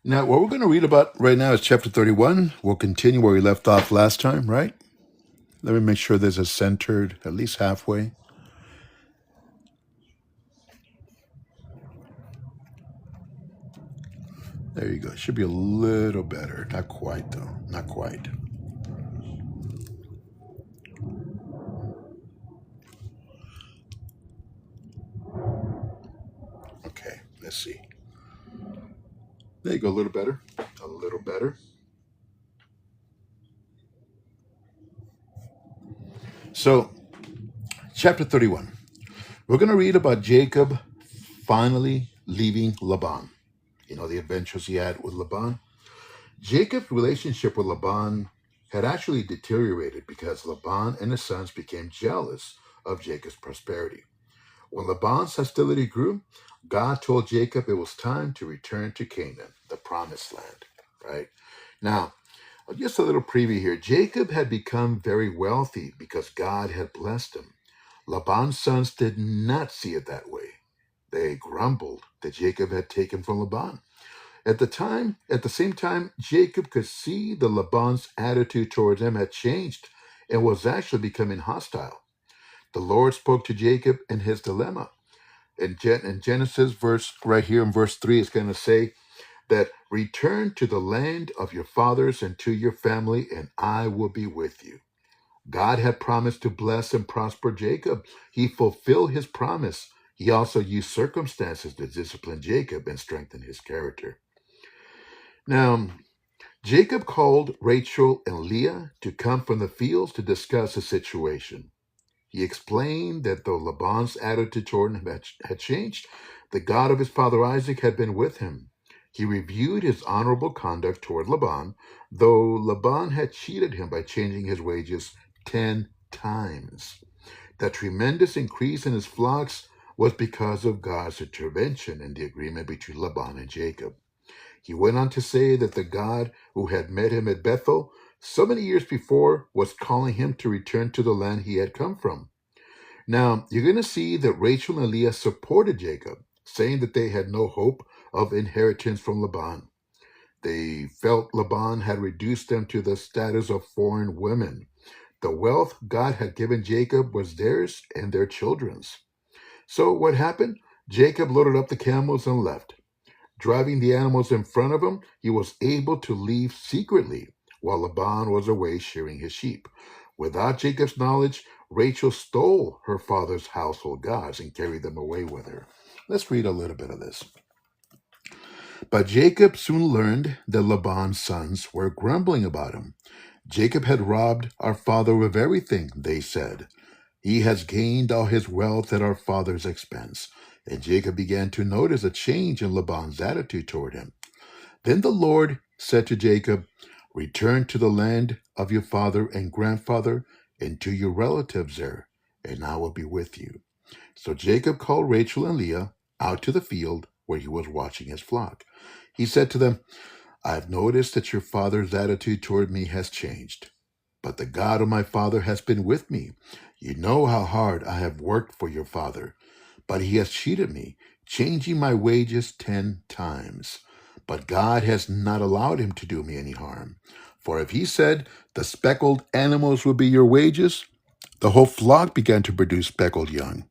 Now, what we're going to read about right now is chapter 31. We'll continue where we left off last time, right? Let me make sure this is centered at least halfway. There you go. Should be a little better. Not quite, though. Not quite. Okay, let's see. There you go. A little better. A little better. So, chapter 31. We're going to read about Jacob finally leaving Laban. You know, the adventures he had with Laban. Jacob's relationship with Laban had actually deteriorated because Laban and his sons became jealous of Jacob's prosperity. When Laban's hostility grew, God told Jacob it was time to return to Canaan, the promised land, right? Now, just a little preview here. Jacob had become very wealthy because God had blessed him. Laban's sons did not see it that way. They grumbled that Jacob had taken from Laban. At the same time, Jacob could see that Laban's attitude towards him had changed and was actually becoming hostile. The Lord spoke to Jacob in his dilemma. In Genesis, verse right here in verse 3, it's going to say that return to the land of your fathers and to your family, and I will be with you. God had promised to bless and prosper Jacob. He fulfilled his promise. He also used circumstances to discipline Jacob and strengthen his character. Now, Jacob called Rachel and Leah to come from the fields to discuss the situation. He explained that though Laban's attitude toward him had changed, the God of his father Isaac had been with him. He reviewed his honorable conduct toward Laban, though Laban had cheated him by changing his wages 10 times. The tremendous increase in his flocks was because of God's intervention in the agreement between Laban and Jacob. He went on to say that the God who had met him at Bethel so many years before was calling him to return to the land he had come from. Now, you're going to see that Rachel and Leah supported Jacob, saying that they had no hope of inheritance from Laban. They felt Laban had reduced them to the status of foreign women. The wealth God had given Jacob was theirs and their children's. So what happened? Jacob loaded up the camels and left. Driving the animals in front of him, he was able to leave secretly while Laban was away shearing his sheep. Without Jacob's knowledge, Rachel stole her father's household gods and carried them away with her. Let's read a little bit of this. But Jacob soon learned that Laban's sons were grumbling about him. Jacob had robbed our father of everything, they said. He has gained all his wealth at our father's expense. And Jacob began to notice a change in Laban's attitude toward him. Then the Lord said to Jacob, return to the land of your father and grandfather and to your relatives there, and I will be with you. So Jacob called Rachel and Leah out to the field where he was watching his flock. He said to them, I have noticed that your father's attitude toward me has changed, but the God of my father has been with me. You know how hard I have worked for your father, but he has cheated me, changing my wages 10 times. But God has not allowed him to do me any harm. For if he said, the speckled animals will be your wages, the whole flock began to produce speckled young.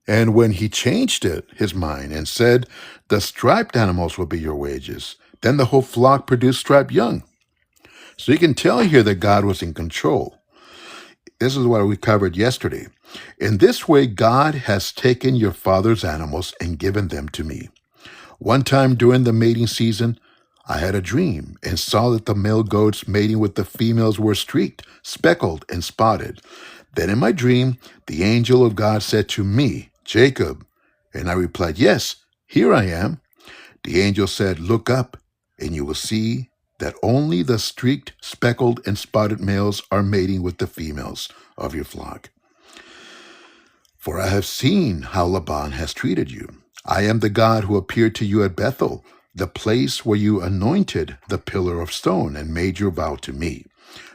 And when he changed his mind and said, the striped animals will be your wages, then the whole flock produced striped young. So you can tell here that God was in control. This is what we covered yesterday. In this way, God has taken your father's animals and given them to me. One time during the mating season, I had a dream and saw that the male goats mating with the females were streaked, speckled, and spotted. Then in my dream, the angel of God said to me, Jacob. And I replied, yes, here I am. The angel said, look up, and you will see that only the streaked, speckled, and spotted males are mating with the females of your flock. For I have seen how Laban has treated you. I am the God who appeared to you at Bethel, the place where you anointed the pillar of stone and made your vow to me.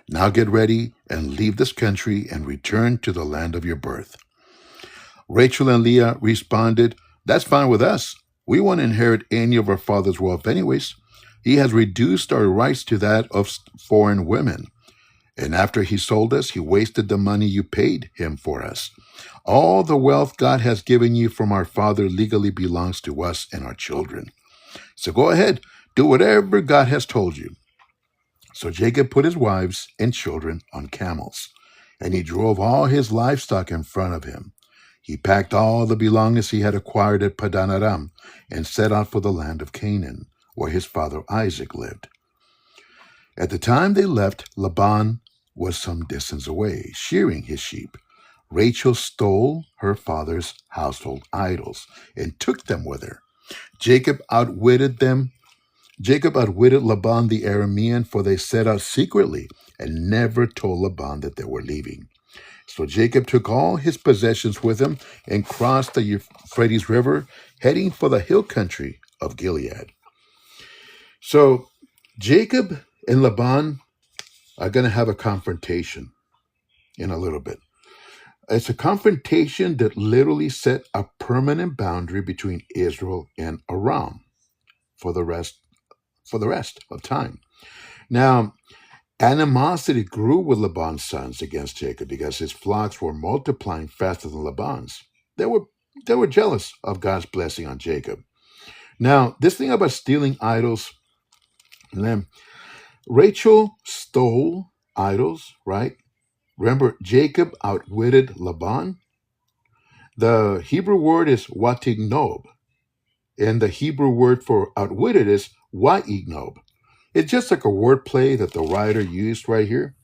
Now get ready and leave this country and return to the land of your birth. Rachel and Leah responded, that's fine with us. We won't inherit any of our father's wealth anyways. He has reduced our rights to that of foreign women. And after he sold us, he wasted the money you paid him for us. All the wealth God has given you from our father legally belongs to us and our children. So go ahead, do whatever God has told you. So Jacob put his wives and children on camels, and he drove all his livestock in front of him. He packed all the belongings he had acquired at Padan Aram and set out for the land of Canaan, where his father Isaac lived. At the time they left, Laban was some distance away, shearing his sheep. Rachel stole her father's household idols and took them with her. Jacob outwitted them. Jacob outwitted Laban the Aramean, for they set out secretly and never told Laban that they were leaving. So Jacob took all his possessions with him and crossed the Euphrates River, heading for the hill country of Gilead. So Jacob and Laban are going to have a confrontation in a little bit. It's a confrontation that literally set a permanent boundary between Israel and Aram for the rest of time. Now, animosity grew with Laban's sons against Jacob because his flocks were multiplying faster than Laban's. They were they were jealous of God's blessing on Jacob. Now, this thing about stealing idols, then Rachel stole idols, right? Remember, Jacob outwitted Laban. The Hebrew word is watignob, and the Hebrew word for outwitted is waignob. It's just like a wordplay that the writer used right here.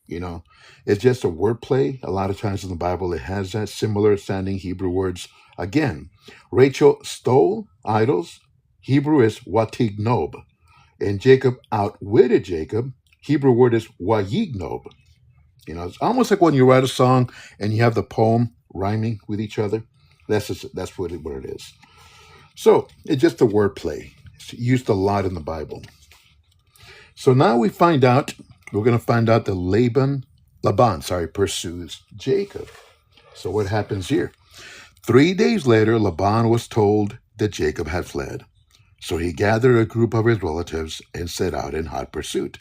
You know, it's just a wordplay. A lot of times in the Bible, it has that similar sounding Hebrew words. Again, Rachel stole idols. Hebrew is watignob, and Jacob outwitted Jacob. Hebrew word is wayignob. It's almost like when you write a song and you have the poem rhyming with each other. That's what it is. So it's just a wordplay. It's used a lot in the Bible. So now we're going to find out that Laban, pursues Jacob. So what happens here? 3 days later, Laban was told that Jacob had fled. So he gathered a group of his relatives and set out in hot pursuit.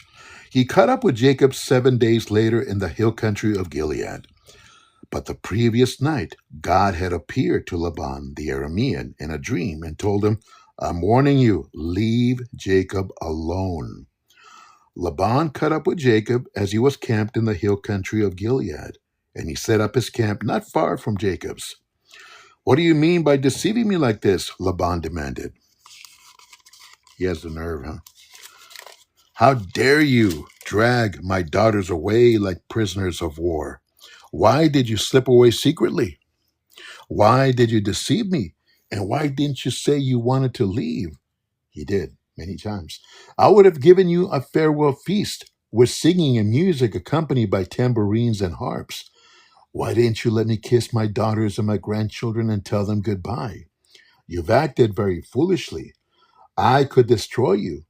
He caught up with Jacob 7 days later in the hill country of Gilead. But the previous night, God had appeared to Laban the Aramean in a dream and told him, I'm warning you, leave Jacob alone. Laban caught up with Jacob as he was camped in the hill country of Gilead, and he set up his camp not far from Jacob's. What do you mean by deceiving me like this? Laban demanded. He has the nerve, huh? How dare you drag my daughters away like prisoners of war? Why did you slip away secretly? Why did you deceive me? And why didn't you say you wanted to leave? He did, many times. I would have given you a farewell feast with singing and music accompanied by tambourines and harps. Why didn't you let me kiss my daughters and my grandchildren and tell them goodbye? You've acted very foolishly. I could destroy you,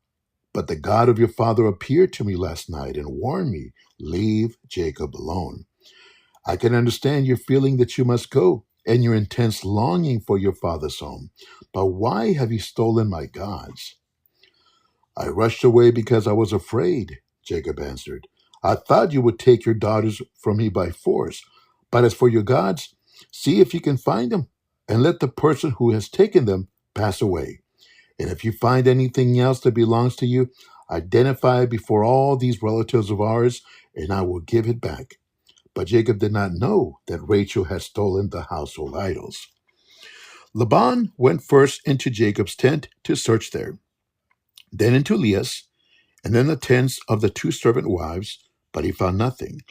but the God of your father appeared to me last night and warned me, leave Jacob alone. I can understand your feeling that you must go and your intense longing for your father's home. But why have you stolen my gods? I rushed away because I was afraid, Jacob answered. I thought you would take your daughters from me by force. But as for your gods, see if you can find them, and let the person who has taken them pass away. And if you find anything else that belongs to you, identify it before all these relatives of ours, and I will give it back. But Jacob did not know that Rachel had stolen the household idols. Laban went first into Jacob's tent to search there, then into Leah's, and then the tents of the two servant wives, but he found nothing.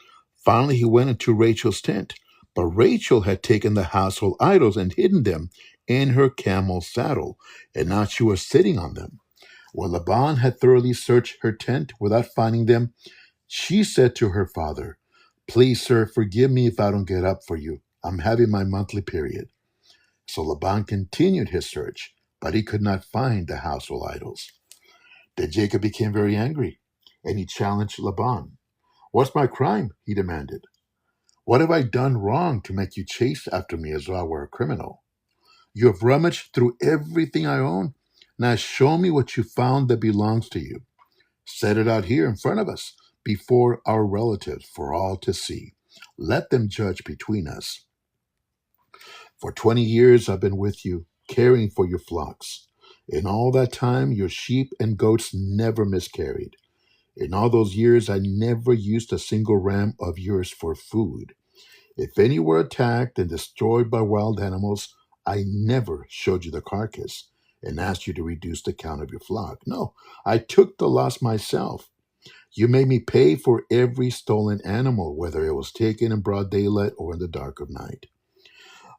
Finally, he went into Rachel's tent, but Rachel had taken the household idols and hidden them in her camel's saddle, and now she was sitting on them. When Laban had thoroughly searched her tent without finding them, she said to her father, Please, sir, forgive me if I don't get up for you. I'm having my monthly period. So Laban continued his search, but he could not find the household idols. Then Jacob became very angry, and he challenged Laban. What's my crime? He demanded. What have I done wrong to make you chase after me as though I were a criminal? You have rummaged through everything I own. Now show me what you found that belongs to you. Set it out here in front of us, before our relatives, for all to see. Let them judge between us. For 20 years I've been with you, caring for your flocks. In all that time, your sheep and goats never miscarried. In all those years, I never used a single ram of yours for food. If any were attacked and destroyed by wild animals, I never showed you the carcass and asked you to reduce the count of your flock. No, I took the loss myself. You made me pay for every stolen animal, whether it was taken in broad daylight or in the dark of night.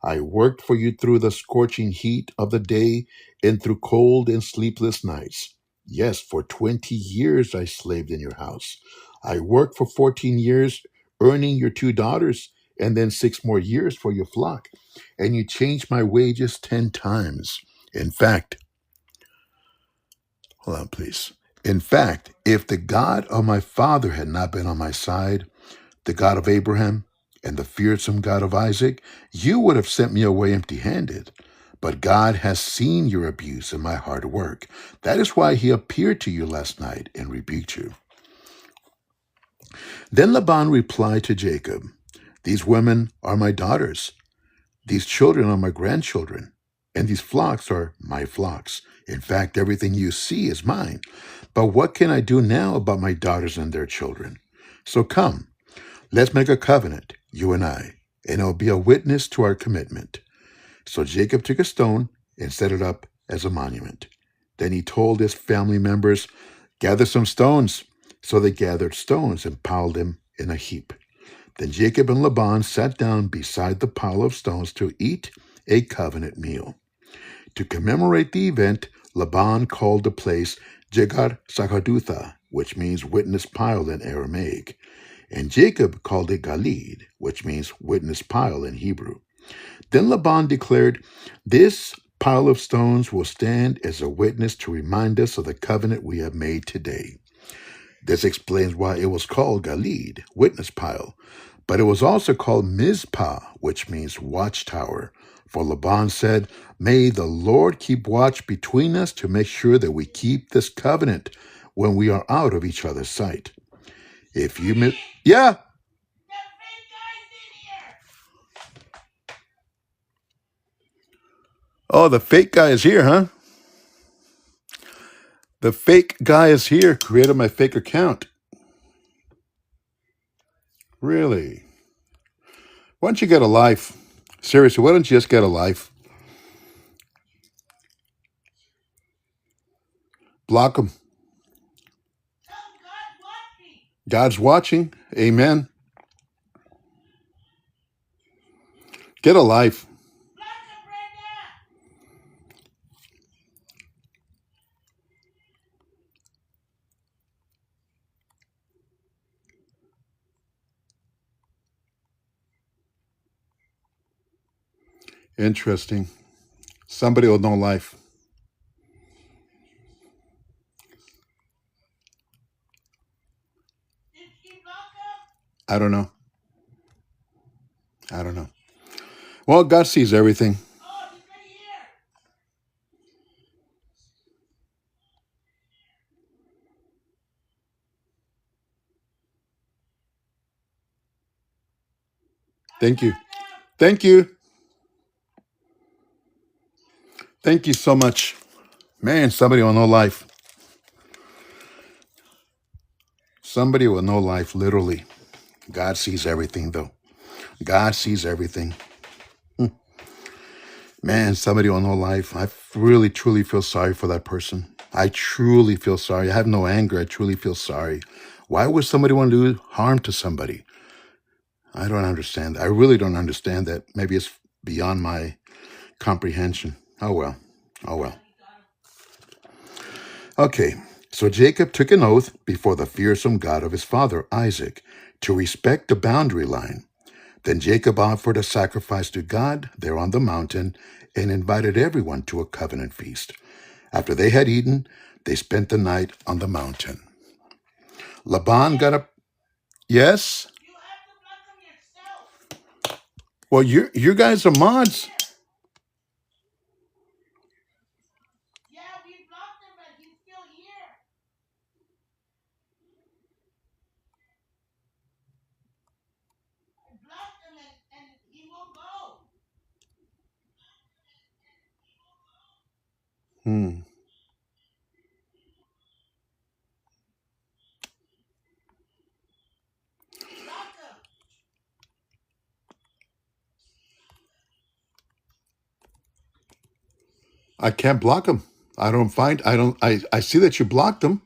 I worked for you through the scorching heat of the day and through cold and sleepless nights. Yes, for 20 years I slaved in your house. I worked for 14 years, earning your two daughters, and then 6 more years for your flock. And you changed my wages 10 times. In fact, hold on, please. In fact, if the God of my father had not been on my side, the God of Abraham, and the fearsome God of Isaac, you would have sent me away empty handed. But God has seen your abuse and my hard work. That is why he appeared to you last night and rebuked you. Then Laban replied to Jacob, these women are my daughters, these children are my grandchildren, and these flocks are my flocks. In fact, everything you see is mine. But what can I do now about my daughters and their children? So come, let's make a covenant, you and I, and it will be a witness to our commitment. So Jacob took a stone and set it up as a monument. Then he told his family members, gather some stones. So they gathered stones and piled them in a heap. Then Jacob and Laban sat down beside the pile of stones to eat a covenant meal. To commemorate the event, Laban called the place Jegar Sakadutha, which means witness pile in Aramaic. And Jacob called it Galid, which means witness pile in Hebrew. Then Laban declared, this pile of stones will stand as a witness to remind us of the covenant we have made today. This explains why it was called Galid, witness pile, but it was also called Mizpah, which means watchtower. For Laban said, may the Lord keep watch between us to make sure that we keep this covenant when we are out of each other's sight. If you miss... Yeah? Oh, the fake guy is here, huh? The fake guy is here. Created my fake account. Really? Why don't you get a life? Seriously, why don't you just get a life? Block him. God's watching. Amen. Get a life. Interesting. Somebody with no life. I don't know. I don't know. Well, God sees everything. Thank you. Thank you. Thank you so much. Man, somebody with no life. Somebody with no life, literally. God sees everything, though. God sees everything. Man, somebody with no life. I really, truly feel sorry for that person. I truly feel sorry. I have no anger. I truly feel sorry. Why would somebody want to do harm to somebody? I don't understand. I really don't understand that. Maybe it's beyond my comprehension. Oh, well. Oh, well. Okay, so Jacob took an oath before the fearsome God of his father, Isaac, to respect the boundary line. Then Jacob offered a sacrifice to God there on the mountain and invited everyone to a covenant feast. After they had eaten, they spent the night on the mountain. Laban got up. Yes? Well, you guys are mods. Hmm. I can't block him. I don't find. I don't. I see that you blocked him.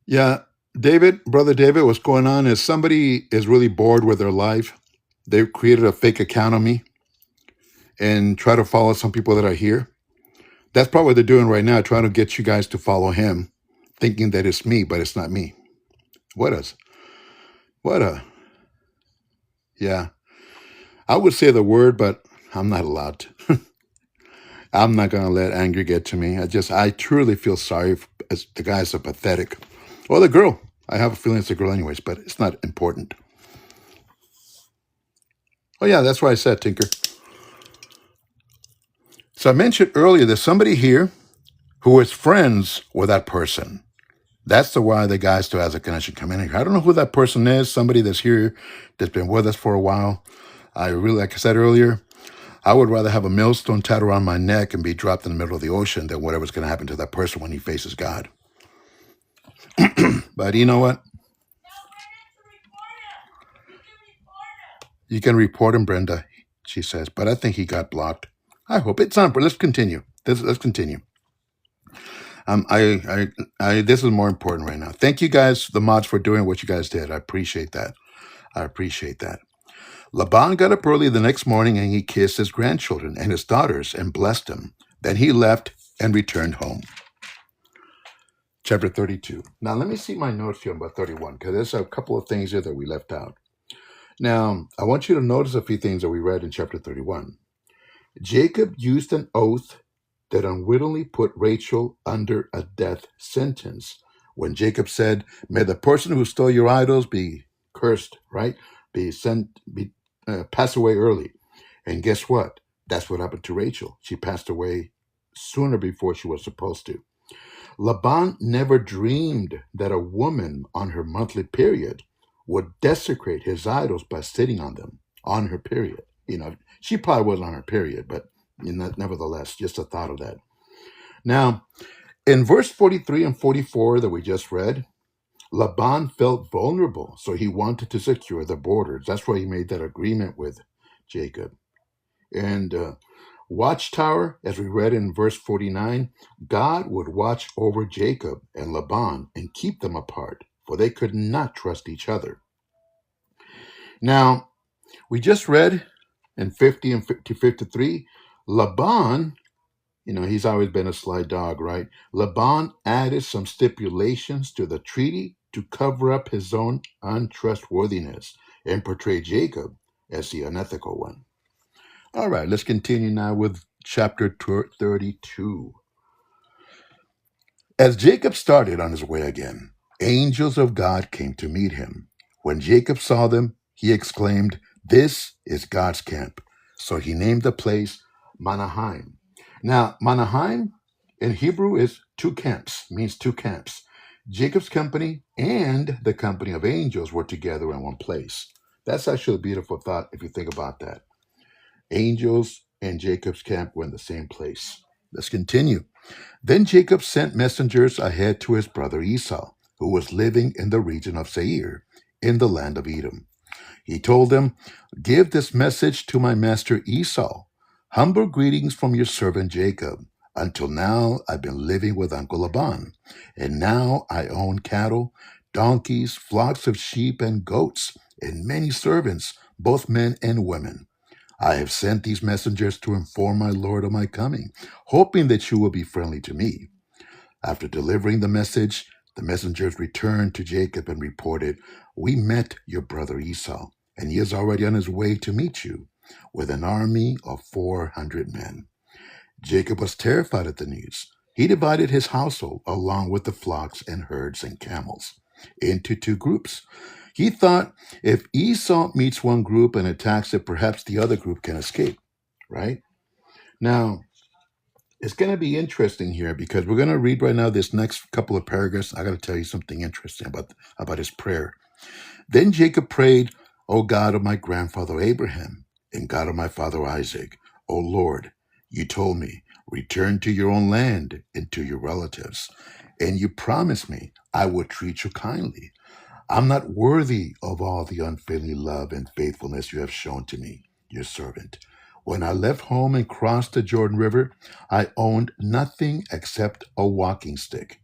Yeah, David, brother David, what's going on is somebody is really bored with their life. They've created a fake account of me and try to follow some people that are here. That's probably what they're doing right now, trying to get you guys to follow him, thinking that it's me, but it's not me. What a, what a, yeah. I would say the word, but I'm not allowed to. I'm not going to let anger get to me. I truly feel sorry for, as the guys are pathetic. Or the girl. I have a feeling it's a girl anyways, but it's not important. Oh yeah, that's what I said, Tinker. So I mentioned earlier there's somebody here who is friends with that person. That's the why the guy still has a connection coming in here. I don't know who that person is. Somebody that's here, that's been with us for a while. I really, like I said earlier, I would rather have a millstone tied around my neck and be dropped in the middle of the ocean than whatever's going to happen to that person when he faces God. But you know what? You can report him, Brenda, she says. But I think he got blocked. I hope it's on. But let's continue. Let's continue. This is more important right now. Thank you guys, the mods, for doing what you guys did. I appreciate that. I appreciate that. Laban got up early the next morning and he kissed his grandchildren and his daughters and blessed them. Then he left and returned home. Chapter 32. Now, let me see my notes here about 31, because there's a couple of things here that we left out. Now, I want you to notice a few things that we read in chapter 31. Jacob used an oath that unwittingly put Rachel under a death sentence. When Jacob said, "May the person who stole your idols be cursed," right? Pass away early. And guess what? That's what happened to Rachel. She passed away sooner before she was supposed to. Laban never dreamed that a woman on her monthly period would desecrate his idols by sitting on them on her period. She probably wasn't on her period, but nevertheless, just a thought of that. Now, in verse 43 and 44 that we just read, Laban felt vulnerable, so he wanted to secure the borders. That's why he made that agreement with Jacob. And Watchtower, as we read in verse 49, God would watch over Jacob and Laban and keep them apart, for they could not trust each other. Now, we just read in 50 and 53, Laban, he's always been a sly dog, right? Laban added some stipulations to the treaty to cover up his own untrustworthiness and portray Jacob as the unethical one. All right, let's continue now with chapter 32. As Jacob started on his way again, angels of God came to meet him. When Jacob saw them, he exclaimed, "This is God's camp." So he named the place Manaheim. Now, Manaheim in Hebrew is two camps, means two camps. Jacob's company and the company of angels were together in one place. That's actually a beautiful thought if you think about that. Angels and Jacob's camp were in the same place. Let's continue. Then Jacob sent messengers ahead to his brother Esau, who was living in the region of Seir, in the land of Edom. He told them, "Give this message to my master Esau. Humble greetings from your servant Jacob. Until now, I've been living with Uncle Laban, and now I own cattle, donkeys, flocks of sheep and goats, and many servants, both men and women. I have sent these messengers to inform my lord of my coming, hoping that you will be friendly to me." After delivering the message, the messengers returned to Jacob and reported, "We met your brother Esau, and he is already on his way to meet you with an army of 400 men. Jacob was terrified at the news. He divided his household, along with the flocks and herds and camels, into two groups. He thought if Esau meets one group and attacks it, perhaps the other group can escape, right? Now, it's going to be interesting here because we're going to read right now this next couple of paragraphs. I got to tell you something interesting about his prayer. Then Jacob prayed, O God of my grandfather Abraham and God of my father Isaac, O Lord, you told me, return to your own land and to your relatives, and you promised me I would treat you kindly. I'm not worthy of all the unfailing love and faithfulness you have shown to me, your servant. When I left home and crossed the Jordan River, I owned nothing except a walking stick.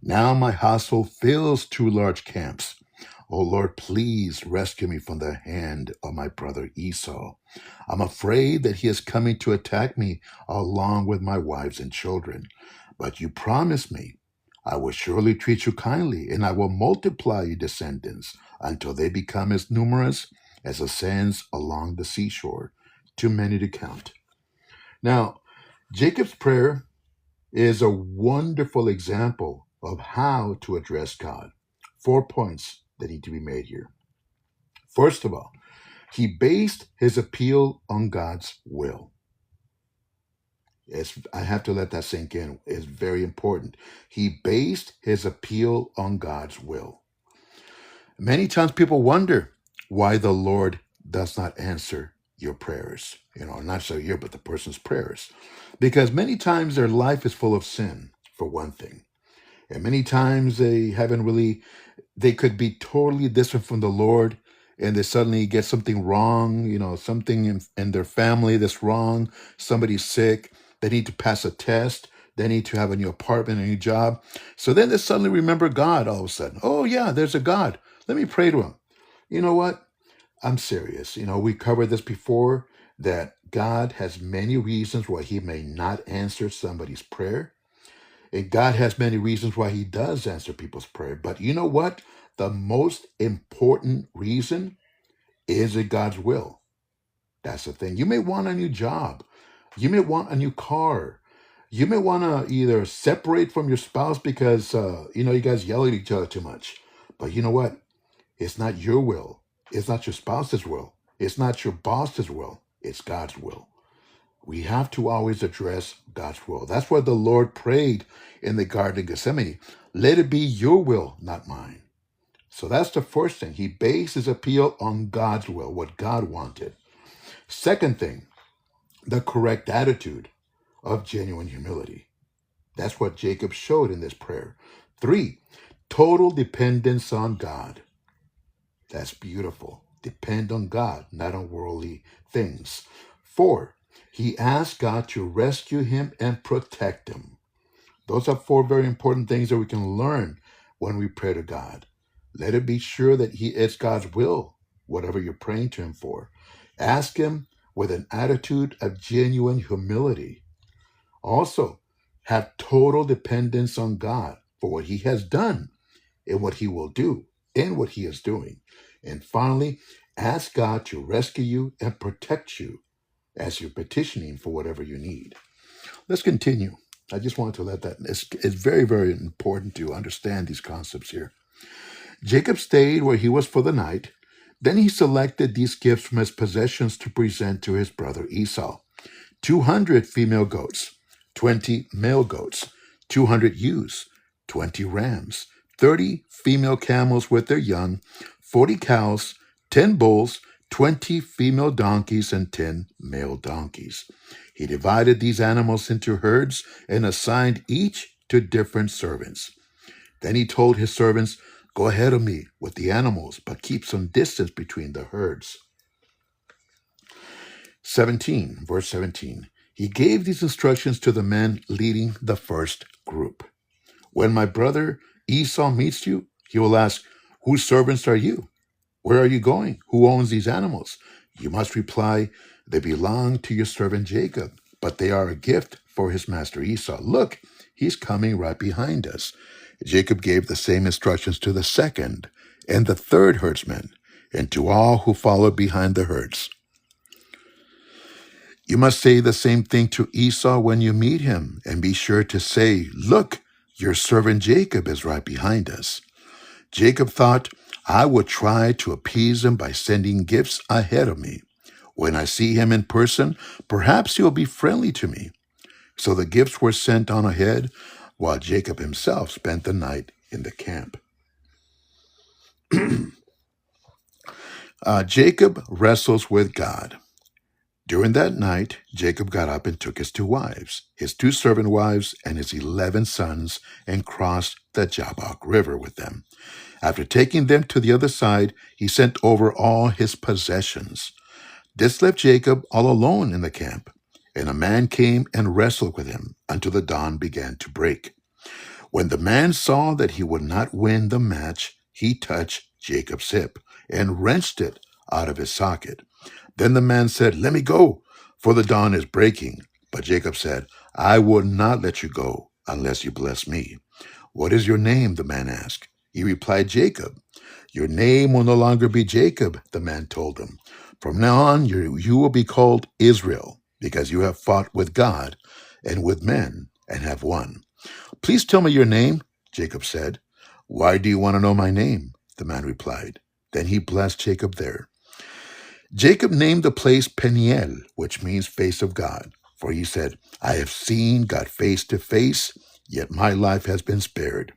Now my household fills two large camps. O Lord, please rescue me from the hand of my brother Esau. I'm afraid that he is coming to attack me along with my wives and children. But you promised me, I will surely treat you kindly, and I will multiply your descendants until they become as numerous as the sands along the seashore, too many to count. Now, Jacob's prayer is a wonderful example of how to address God. 4 points that need to be made here. First of all, he based his appeal on God's will. I have to let that sink in. It's very important. He based his appeal on God's will. Many times people wonder why the Lord does not answer your prayers. Not so your, but the person's prayers. Because many times their life is full of sin, for one thing. And many times they could be totally distant from the Lord, and they suddenly get something wrong, something in their family that's wrong. Somebody's sick. They need to pass a test. They need to have a new apartment, a new job. So then they suddenly remember God all of a sudden. Oh, yeah, there's a God. Let me pray to him. You know what? I'm serious. We covered this before, that God has many reasons why he may not answer somebody's prayer. And God has many reasons why he does answer people's prayer. But you know what? The most important reason is in God's will. That's the thing. You may want a new job. You may want a new car. You may want to either separate from your spouse because, you guys yell at each other too much. But you know what? It's not your will. It's not your spouse's will. It's not your boss's will. It's God's will. We have to always address God's will. That's why the Lord prayed in the Garden of Gethsemane. Let it be your will, not mine. So that's the first thing. He based his appeal on God's will, what God wanted. Second thing, the correct attitude of genuine humility. That's what Jacob showed in this prayer. 3, total dependence on God. That's beautiful. Depend on God, not on worldly things. 4, he asked God to rescue him and protect him. Those are 4 very important things that we can learn when we pray to God. Let it be sure that it's God's will, whatever you're praying to him for. Ask him with an attitude of genuine humility. Also, have total dependence on God for what he has done and what he will do and what he is doing. And finally, ask God to rescue you and protect you as you're petitioning for whatever you need. Let's continue. I just wanted to let that, it's very, very important to understand these concepts here. Jacob stayed where he was for the night. Then he selected these gifts from his possessions to present to his brother Esau. 200 female goats, 20 male goats, 200 ewes, 20 rams, 30 female camels with their young, 40 cows, 10 bulls, 20 female donkeys, and 10 male donkeys. He divided these animals into herds and assigned each to different servants. Then he told his servants, go ahead of me with the animals, but keep some distance between the herds. 17, verse 17. He gave these instructions to the men leading the first group. When my brother Esau meets you, he will ask, whose servants are you? Where are you going? Who owns these animals? You must reply, they belong to your servant Jacob, but they are a gift for his master Esau. Look, he's coming right behind us. Jacob gave the same instructions to the second and the third herdsman, and to all who followed behind the herds. You must say the same thing to Esau when you meet him, and be sure to say, 'Look, your servant Jacob is right behind us.' Jacob thought, 'I would try to appease him by sending gifts ahead of me. When I see him in person, perhaps he'll be friendly to me.' So the gifts were sent on ahead, while Jacob himself spent the night in the camp." Jacob wrestles with God. During that night, Jacob got up and took his 2 wives, his 2 servant wives, and his 11 sons, and crossed the Jabbok River with them. After taking them to the other side, he sent over all his possessions. This left Jacob all alone in the camp, and a man came and wrestled with him until the dawn began to break. When the man saw that he would not win the match, he touched Jacob's hip and wrenched it out of his socket. Then the man said, "Let me go, for the dawn is breaking." But Jacob said, "I will not let you go unless you bless me." "What is your name?" the man asked. He replied, "Jacob." "Your name will no longer be Jacob," the man told him. "From now on, you will be called Israel, because you have fought with God and with men and have won." "Please tell me your name," Jacob said. "Why do you want to know my name?" the man replied. Then he blessed Jacob there. Jacob named the place Peniel, which means face of God, for he said, "I have seen God face to face, yet my life has been spared."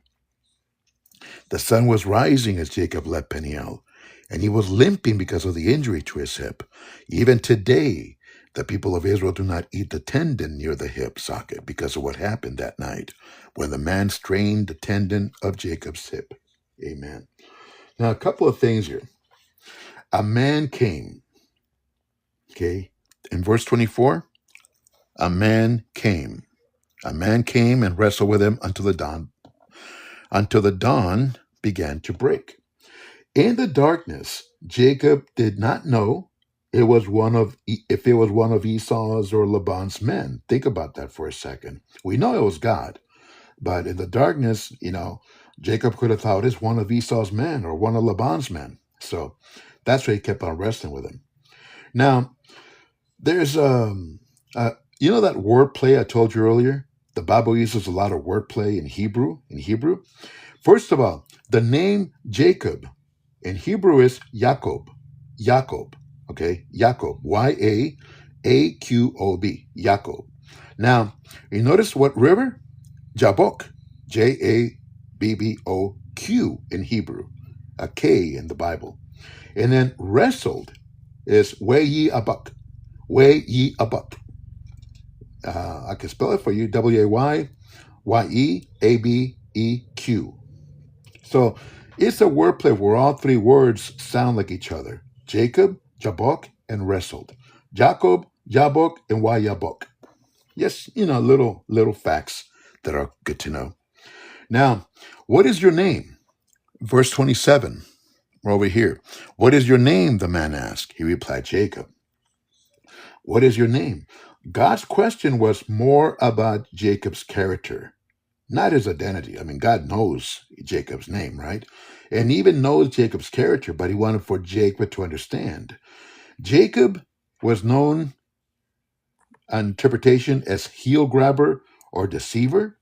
The sun was rising as Jacob left Peniel, and he was limping because of the injury to his hip. Even today, the people of Israel do not eat the tendon near the hip socket because of what happened that night when the man strained the tendon of Jacob's hip. Amen. Now, a couple of things here. A man came. Okay. In verse 24, a man came. A man came and wrestled with him until the dawn began to break. In the darkness, Jacob did not know if it was one of Esau's or Laban's men. Think about that for a second. We know it was God, but in the darkness, Jacob could have thought it's one of Esau's men or one of Laban's men. So that's why he kept on wrestling with him. Now, there's that wordplay I told you earlier. The Bible uses a lot of wordplay in Hebrew. First of all, the name Jacob in Hebrew is Jacob. Okay, Jacob. Yaaqob. Jacob. Now, you notice what river? Jabbok. Jabboq in Hebrew. A K in the Bible. And then wrestled is Way-ye-abuk. Way-ye-abuk. I can spell it for you. Wayyeabeq. So it's a wordplay where all 3 words sound like each other. Jacob, Jabbok, and wrestled. Jacob, Jabbok, and Wayabok. Yes, little facts that are good to know. Now, what is your name? Verse 27, over here. "What is your name?" the man asked. He replied, "Jacob." What is your name? God's question was more about Jacob's character, not his identity. I mean, God knows Jacob's name, right? And even knows Jacob's character, but he wanted for Jacob to understand. Jacob was known in interpretation as heel grabber or deceiver,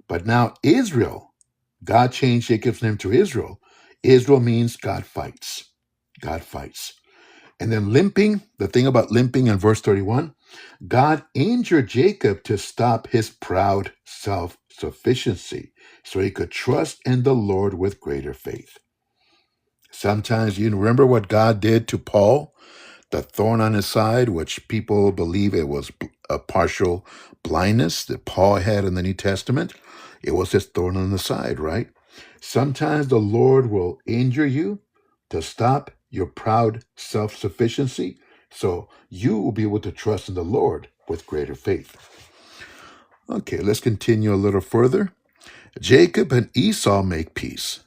but now Israel, God changed Jacob's name to Israel. Israel means God fights. God fights. And then limping, the thing about limping in verse 31, God injured Jacob to stop his proud self-sufficiency so he could trust in the Lord with greater faith. Sometimes you remember what God did to Paul, the thorn on his side, which people believe it was a partial blindness that Paul had in the New Testament. It was his thorn on the side, right? Sometimes the Lord will injure you to stop your proud self-sufficiency so you will be able to trust in the Lord with greater faith. Okay, let's continue a little further. Jacob and Esau make peace.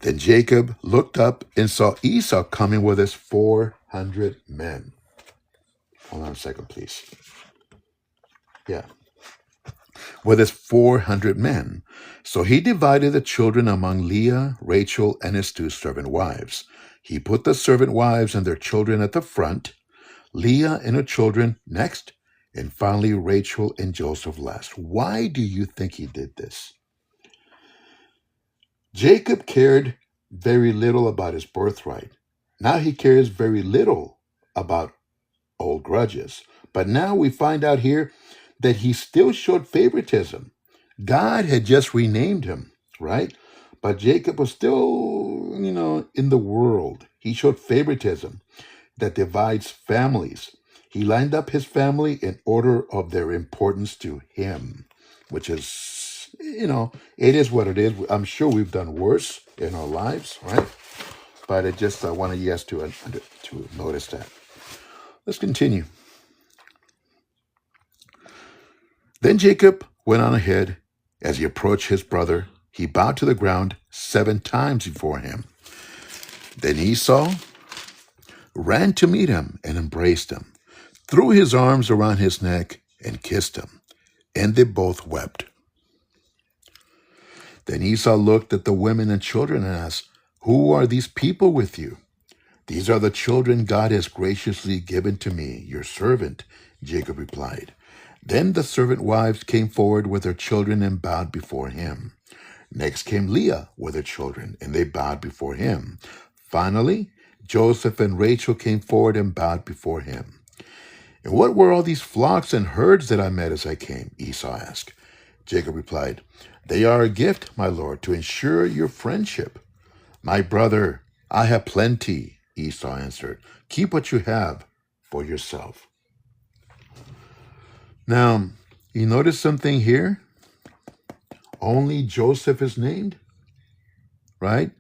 Then Jacob looked up and saw Esau coming with his 400 men. Hold on a second, please. Yeah. With his 400 men. So he divided the children among Leah, Rachel, and his 2 servant wives. He put the servant wives and their children at the front, Leah and her children next, and finally Rachel and Joseph last. Why do you think he did this? Jacob cared very little about his birthright. Now he cares very little about old grudges. But now we find out here that he still showed favoritism. God had just renamed him, right? But Jacob was still, in the world. He showed favoritism that divides families. He lined up his family in order of their importance to him, which is, it is what it is. I'm sure we've done worse in our lives, right? But I just wanted you guys to notice that. Let's continue. Then Jacob went on ahead. As he approached his brother, he bowed to the ground 7 times before him. Then Esau ran to meet him and embraced him, threw his arms around his neck and kissed him, and they both wept. Then Esau looked at the women and children and asked, "Who are these people with you?" "These are the children God has graciously given to me, your servant," Jacob replied. Then the servant wives came forward with their children and bowed before him. Next came Leah with her children, and they bowed before him. Finally, Joseph and Rachel came forward and bowed before him. "And what were all these flocks and herds that I met as I came?" Esau asked. Jacob replied, "They are a gift, my lord, to ensure your friendship." "My brother, I have plenty," Esau answered. "Keep what you have for yourself." Now, you notice something here? Only Joseph is named, right?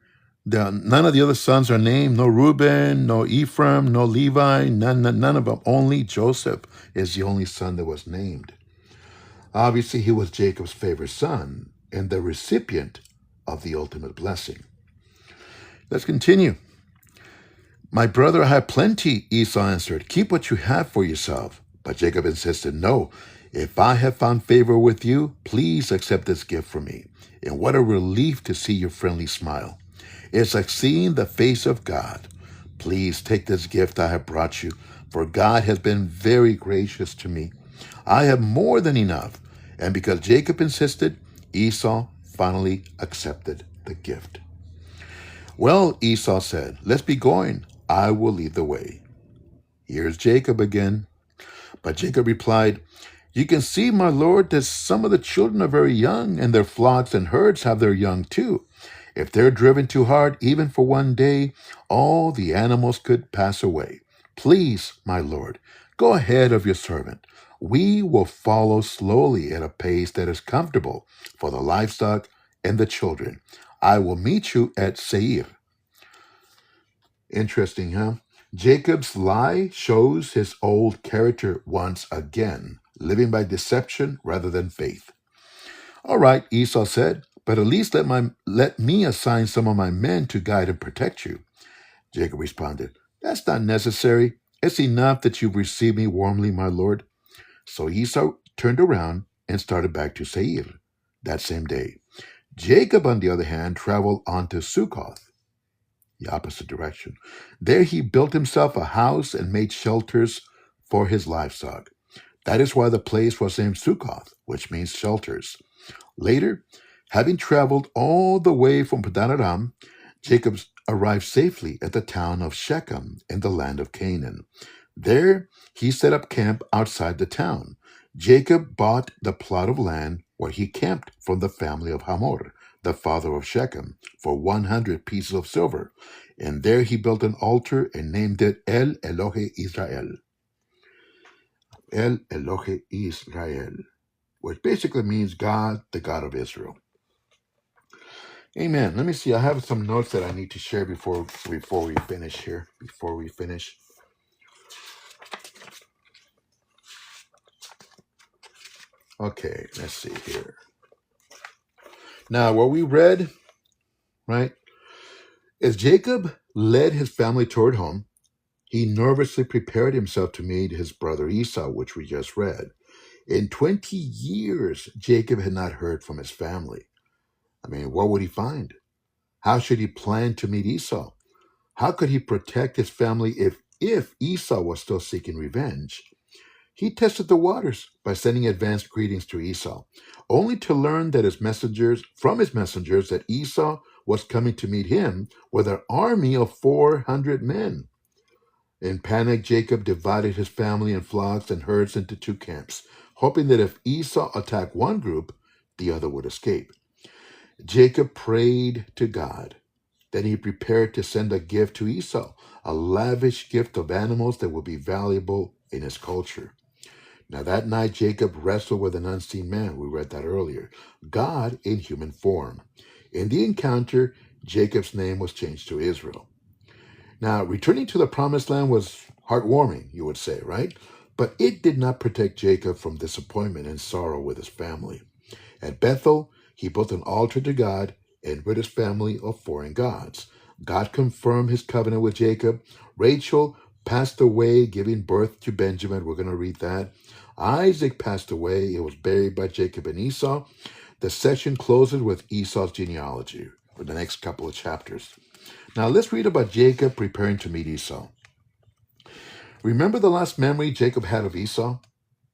None of the other sons are named. No Reuben, no Ephraim, no Levi, none of them. Only Joseph is the only son that was named. Obviously, he was Jacob's favorite son and the recipient of the ultimate blessing. Let's continue. "My brother, I have plenty," Esau answered. "Keep what you have for yourself." But Jacob insisted, "No, if I have found favor with you, please accept this gift from me. And what a relief to see your friendly smile. It's like seeing the face of God. Please take this gift I have brought you, for God has been very gracious to me. I have more than enough." And because Jacob insisted, Esau finally accepted the gift. "Well," Esau said, "let's be going. I will lead the way." Here's Jacob again. But Jacob replied, "You can see, my lord, that some of the children are very young, and their flocks and herds have their young too. If they're driven too hard, even for one day, all the animals could pass away. Please, my lord, go ahead of your servant. We will follow slowly at a pace that is comfortable for the livestock and the children. I will meet you at Seir." Interesting, huh? Jacob's lie shows his old character once again, living by deception rather than faith. "All right," Esau said, "but at least let me assign some of my men to guide and protect you." Jacob responded, "That's not necessary. It's enough that you've received me warmly, my lord." So Esau turned around and started back to Seir that same day. Jacob, on the other hand, traveled on to Succoth, the opposite direction. There he built himself a house and made shelters for his livestock. That is why the place was named Succoth, which means shelters. Later, having traveled all the way from Padan Aram, Jacob arrived safely at the town of Shechem in the land of Canaan. There, he set up camp outside the town. Jacob bought the plot of land where he camped from the family of Hamor, the father of Shechem, for 100 pieces of silver. And there he built an altar and named it El Elohe Israel. El Elohe Israel, which basically means God, the God of Israel. Amen. Let me see. I have some notes that I need to share before we finish here. Before we finish. Okay, let's see here. Now, what we read, right, as Jacob led his family toward home, he nervously prepared himself to meet his brother Esau, which we just read. In 20 years, Jacob had not heard from his family. I mean, what would he find? How should he plan to meet Esau? How could he protect his family if Esau was still seeking revenge? He tested the waters by sending advanced greetings to Esau, only to learn that his messengers that Esau was coming to meet him with an army of 400 men. In panic, Jacob divided his family and flocks and herds into two camps, hoping that if Esau attacked one group, the other would escape. Jacob prayed to God. Then he prepared to send a gift to Esau, a lavish gift of animals that would be valuable in his culture. Now that night, Jacob wrestled with an unseen man. We read that earlier. God in human form. In the encounter, Jacob's name was changed to Israel. Now, returning to the promised land was heartwarming, you would say, right? But it did not protect Jacob from disappointment and sorrow with his family. At Bethel, he built an altar to God and rid his family of foreign gods. God confirmed his covenant with Jacob. Rachel passed away, giving birth to Benjamin. We're going to read that. Isaac passed away. He was buried by Jacob and Esau. The section closes with Esau's genealogy for the next couple of chapters. Now let's read about Jacob preparing to meet Esau. Remember the last memory Jacob had of Esau?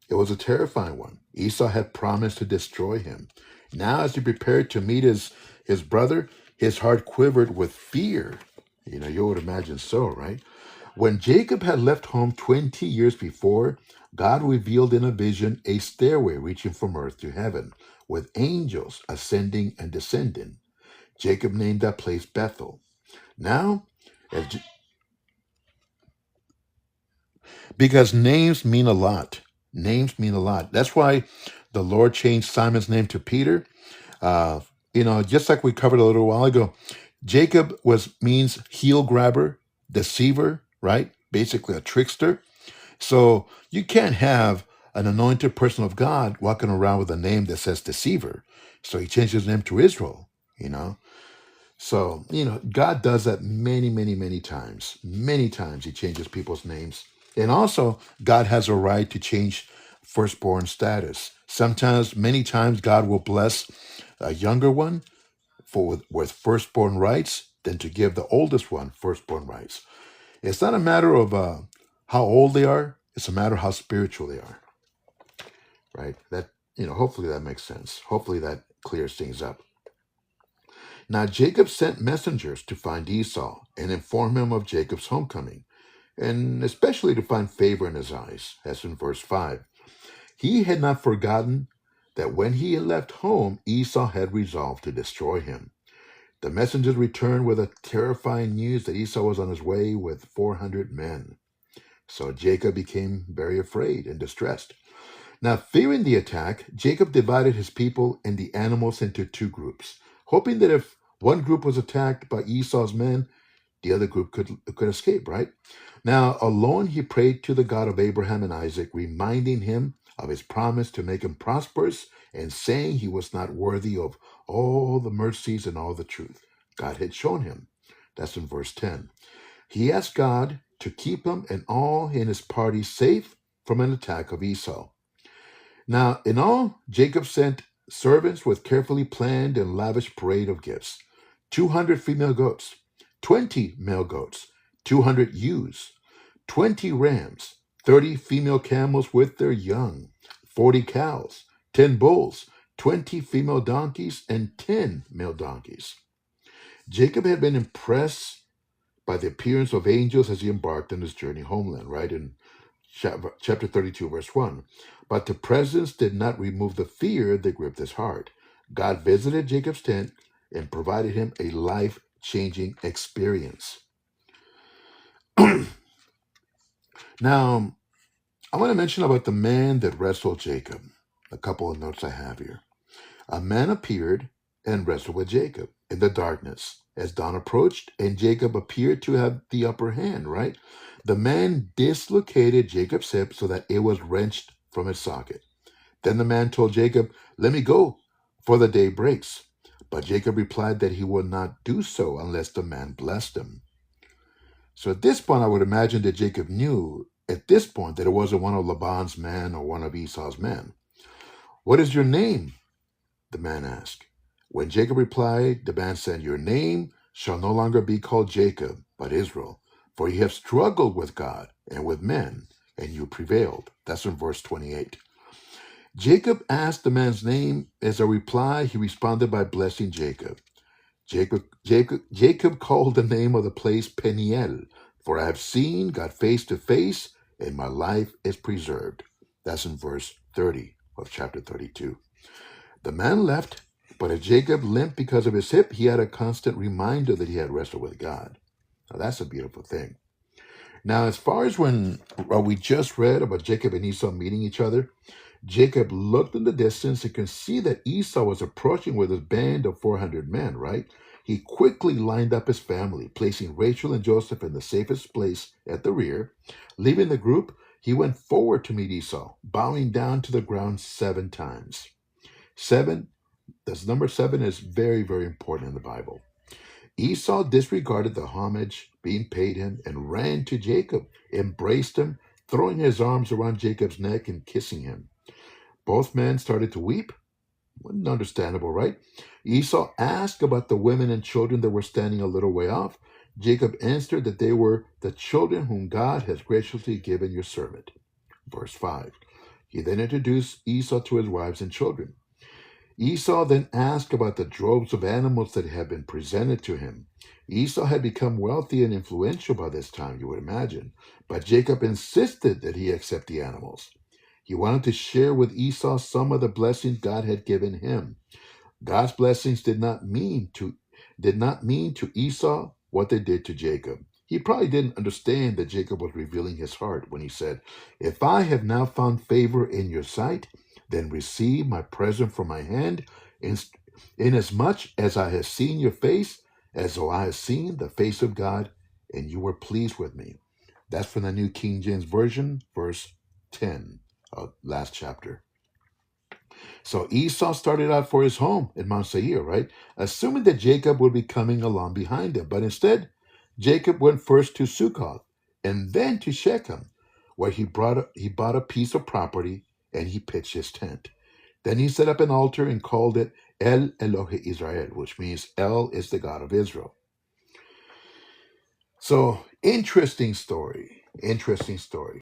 It was a terrifying one. Esau had promised to destroy him. Now, as he prepared to meet his brother, his heart quivered with fear. You would imagine so, right? When Jacob had left home 20 years before, God revealed in a vision a stairway reaching from earth to heaven, with angels ascending and descending. Jacob named that place Bethel. Now, as because names mean a lot. Names mean a lot. That's why the Lord changed Simon's name to Peter. Uh, just like we covered a little while ago, Jacob means heel grabber, deceiver, right? Basically a trickster. So you can't have an anointed person of God walking around with a name that says deceiver. So he changed his name to Israel, you know. So, God does that many, many, many times. Many times he changes people's names. And also, God has a right to change firstborn status. Sometimes, many times, God will bless a younger one with firstborn rights than to give the oldest one firstborn rights. It's not a matter of how old they are. It's a matter of how spiritual they are, right? Hopefully that makes sense. Hopefully that clears things up. Now Jacob sent messengers to find Esau and inform him of Jacob's homecoming, and especially to find favor in his eyes, as in verse 5. He had not forgotten that when he had left home, Esau had resolved to destroy him. The messengers returned with a terrifying news that Esau was on his way with 400 men. So Jacob became very afraid and distressed. Now, fearing the attack, Jacob divided his people and the animals into two groups, hoping that if one group was attacked by Esau's men, the other group could escape, right? Now, alone he prayed to the God of Abraham and Isaac, reminding him of his promise to make him prosperous and saying he was not worthy of all the mercies and all the truth God had shown him. That's in verse 10. He asked God to keep him and all in his party safe from an attack of Esau. Now, in all, Jacob sent servants with carefully planned and lavish parade of gifts: 200 female goats, 20 male goats, 200 ewes, 20 rams, 30 female camels with their young, 40 cows, 10 bulls, 20 female donkeys, and 10 male donkeys. Jacob had been impressed by the appearance of angels as he embarked on his journey homeland, right? In chapter 32, verse 1. But the presence did not remove the fear that gripped his heart. God visited Jacob's tent and provided him a life-changing experience. Now, I want to mention about the man that wrestled Jacob. A couple of notes I have here. A man appeared and wrestled with Jacob in the darkness as dawn approached, and Jacob appeared to have the upper hand, right? The man dislocated Jacob's hip so that it was wrenched from its socket. Then the man told Jacob, "Let me go, for the day breaks." But Jacob replied that he would not do so unless the man blessed him. So at this point, I would imagine that Jacob knew at this point that it wasn't one of Laban's men or one of Esau's men. "What is your name?" the man asked. When Jacob replied, the man said, "Your name shall no longer be called Jacob, but Israel, for you have struggled with God and with men, and you prevailed. That's in verse 28. Jacob asked the man's name. As a reply, he responded by blessing Jacob. Jacob called the name of the place Peniel, for I have seen God face to face, and my life is preserved. That's in verse 30 of chapter 32. The man left, but as Jacob limped because of his hip, he had a constant reminder that he had wrestled with God. Now that's a beautiful thing. Now, as far as when we just read about Jacob and Esau meeting each other, Jacob looked in the distance and could see that Esau was approaching with his band of 400 men, right? He quickly lined up his family, placing Rachel and Joseph in the safest place at the rear. Leaving the group, he went forward to meet Esau, bowing down to the ground 7 times. 7, this number 7 is very, very important in the Bible. Esau disregarded the homage being paid him and ran to Jacob, embraced him, throwing his arms around Jacob's neck and kissing him. Both men started to weep. Understandable, right? Esau asked about the women and children that were standing a little way off. Jacob answered that they were the children whom God has graciously given your servant. Verse 5. He then introduced Esau to his wives and children. Esau then asked about the droves of animals that had been presented to him. Esau had become wealthy and influential by this time, you would imagine, but Jacob insisted that he accept the animals. He wanted to share with Esau some of the blessings God had given him. God's blessings did not mean to Esau what they did to Jacob. He probably didn't understand that Jacob was revealing his heart when he said, "If I have now found favor in your sight, then receive my present from my hand, inasmuch as I have seen your face, as though I have seen the face of God, and you were pleased with me." That's from the New King James Version, verse 10, last chapter. So Esau started out for his home in Mount Seir, right? Assuming that Jacob would be coming along behind him. But instead, Jacob went first to Succoth and then to Shechem, where he bought a piece of property and he pitched his tent. Then he set up an altar and called it El Elohe Israel, which means El is the God of Israel. So, interesting story.